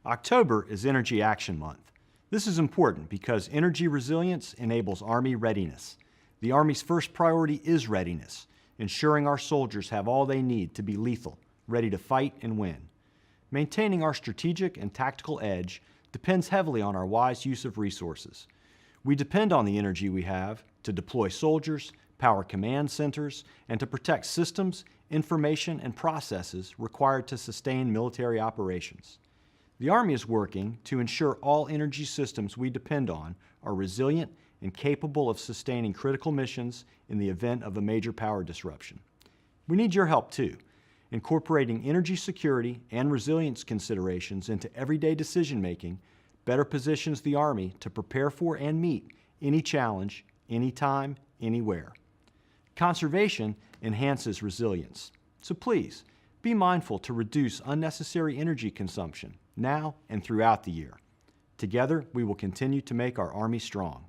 October is Energy Action Month. This is important because energy resilience enables Army readiness. The Army's first priority is readiness, ensuring our soldiers have all they need to be lethal, ready to fight and win. Maintaining our strategic and tactical edge depends heavily on our wise use of resources. We depend on the energy we have to deploy soldiers, power command centers, and to protect systems, information, and processes required to sustain military operations. The Army is working to ensure all energy systems we depend on are resilient and capable of sustaining critical missions in the event of a major power disruption. We need your help too. Incorporating energy security and resilience considerations into everyday decision-making better positions the Army to prepare for and meet any challenge, anytime, anywhere. Conservation enhances resilience. So please, be mindful to reduce unnecessary energy consumption now and throughout the year. Together, we will continue to make our Army strong.